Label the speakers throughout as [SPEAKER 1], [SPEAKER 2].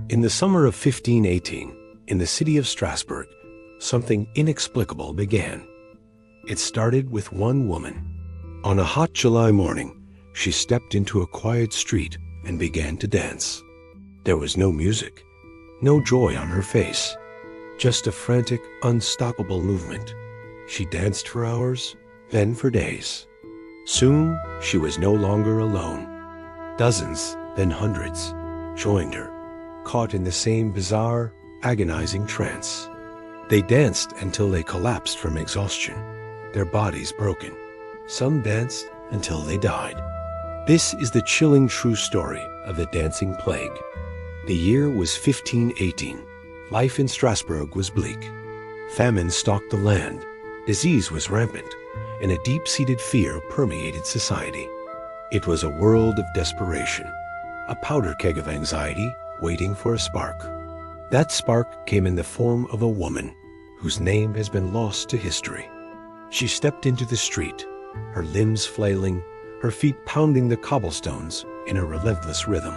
[SPEAKER 1] In the summer of 1518, in the city of Strasbourg, something inexplicable began. It started with one woman. On a hot July morning, she stepped into a quiet street and began to dance. There was no music, no joy on her face, just a frantic, unstoppable movement. She danced for hours, then for days. Soon, she was no longer alone. Dozens, then hundreds, joined her, caught in the same bizarre, agonizing trance. They danced until they collapsed from exhaustion, their bodies broken. Some danced until they died. This is the chilling true story of the dancing plague. The year was 1518. Life in Strasbourg was bleak. Famine stalked the land, disease was rampant, and a deep-seated fear permeated society. It was a world of desperation, a powder keg of anxiety waiting for a spark. That spark came in the form of a woman whose name has been lost to history. She stepped into the street, her limbs flailing, her feet pounding the cobblestones in a relentless rhythm.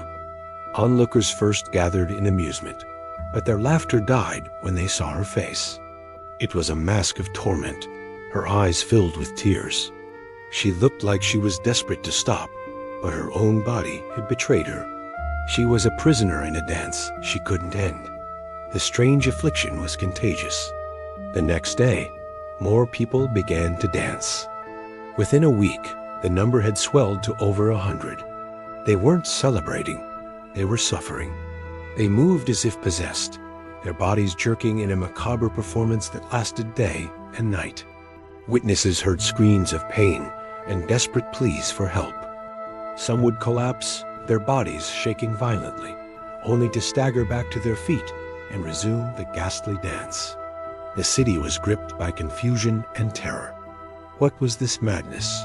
[SPEAKER 1] Onlookers first gathered in amusement, but their laughter died when they saw her face. It was a mask of torment, her eyes filled with tears. She looked like she was desperate to stop, but her own body had betrayed her. She was a prisoner in a dance she couldn't end. The strange affliction was contagious. The next day, more people began to dance. Within a week, the number had swelled to over 100. They weren't celebrating, they were suffering. They moved as if possessed, their bodies jerking in a macabre performance that lasted day and night. Witnesses heard screams of pain and desperate pleas for help. Some would collapse, their bodies shaking violently, only to stagger back to their feet and resume the ghastly dance. The city was gripped by confusion and terror. What was this madness?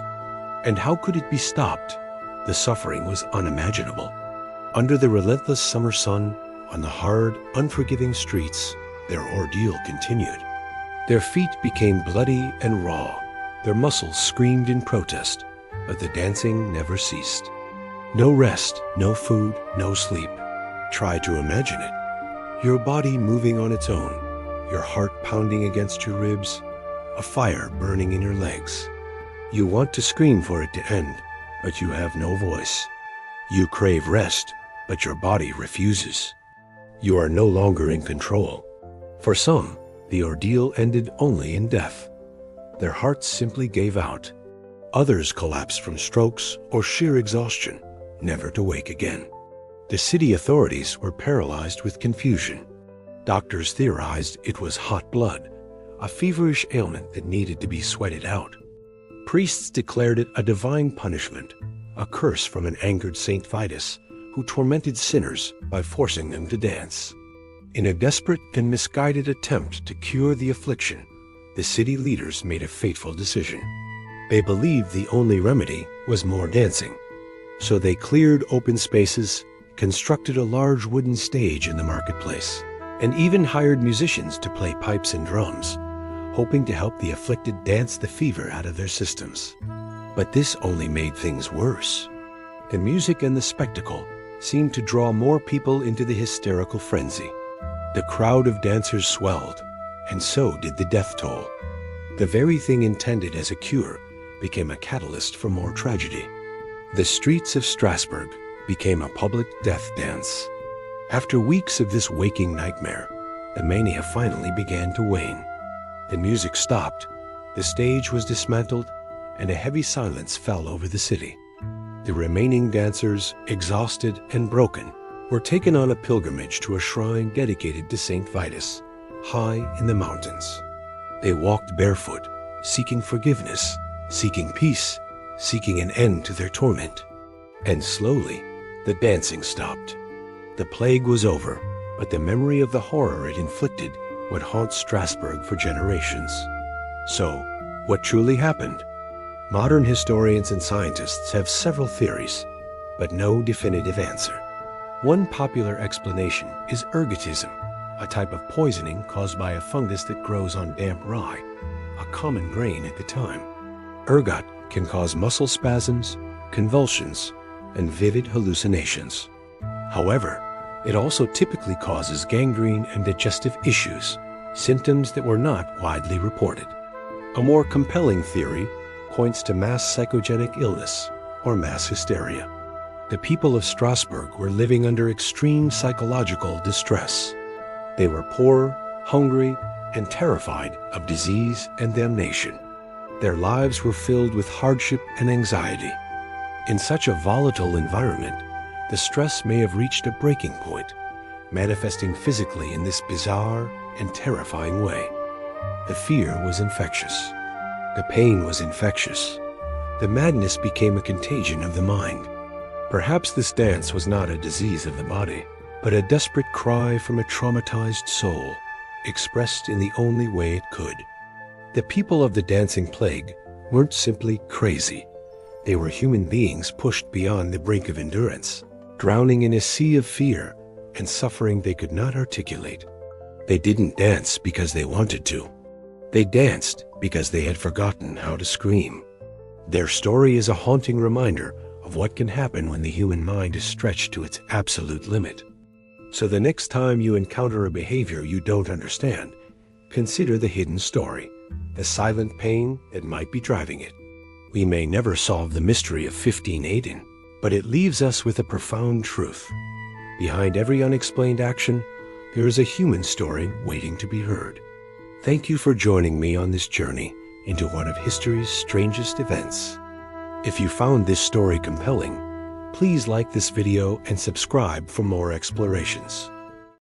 [SPEAKER 1] And how could it be stopped? The suffering was unimaginable. Under the relentless summer sun, on the hard, unforgiving streets, their ordeal continued. Their feet became bloody and raw. Their muscles screamed in protest, but the dancing never ceased. No rest, no food, no sleep. Try to imagine it. Your body moving on its own, your heart pounding against your ribs, a fire burning in your legs. You want to scream for it to end, but you have no voice. You crave rest, but your body refuses. You are no longer in control. For some, the ordeal ended only in death. Their hearts simply gave out. Others collapsed from strokes or sheer exhaustion, never to wake again. The city authorities were paralyzed with confusion. Doctors theorized it was hot blood, a feverish ailment that needed to be sweated out. Priests declared it a divine punishment, a curse from an angered Saint Vitus, who tormented sinners by forcing them to dance. In a desperate and misguided attempt to cure the affliction, the city leaders made a fateful decision. They believed the only remedy was more dancing. So they cleared open spaces, constructed a large wooden stage in the marketplace, and even hired musicians to play pipes and drums, hoping to help the afflicted dance the fever out of their systems. But this only made things worse. The music and the spectacle seemed to draw more people into the hysterical frenzy. The crowd of dancers swelled, and so did the death toll. The very thing intended as a cure became a catalyst for more tragedy. The streets of Strasbourg became a public death dance. After weeks of this waking nightmare, the mania finally began to wane. The music stopped, the stage was dismantled, and a heavy silence fell over the city. The remaining dancers, exhausted and broken, were taken on a pilgrimage to a shrine dedicated to Saint Vitus, high in the mountains. They walked barefoot, seeking forgiveness, seeking peace, seeking an end to their torment. And slowly, the dancing stopped. The plague was over, but the memory of the horror it inflicted would haunt Strasbourg for generations. So, what truly happened? Modern historians and scientists have several theories, but no definitive answer. One popular explanation is ergotism, a type of poisoning caused by a fungus that grows on damp rye, a common grain at the time. Ergot can cause muscle spasms, convulsions, and vivid hallucinations. However, It also typically causes gangrene and digestive issues, symptoms that were not widely reported. A more compelling theory points to mass psychogenic illness or mass hysteria. The people of Strasbourg were living under extreme psychological distress. They were poor, hungry, and terrified of disease and damnation. Their lives were filled with hardship and anxiety. In such a volatile environment, the stress may have reached a breaking point, manifesting physically in this bizarre and terrifying way. The fear was infectious. The pain was infectious. The madness became a contagion of the mind. Perhaps this dance was not a disease of the body, but a desperate cry from a traumatized soul, expressed in the only way it could. The people of the dancing plague weren't simply crazy. They were human beings pushed beyond the brink of endurance, drowning in a sea of fear and suffering they could not articulate. They didn't dance because they wanted to. They danced because they had forgotten how to scream. Their story is a haunting reminder of what can happen when the human mind is stretched to its absolute limit. So the next time you encounter a behavior you don't understand, consider the hidden story, the silent pain that might be driving it. We may never solve the mystery of 1518, but it leaves us with a profound truth. Behind every unexplained action, there is a human story waiting to be heard. Thank you for joining me on this journey into one of history's strangest events. If you found this story compelling, please like this video and subscribe for more explorations.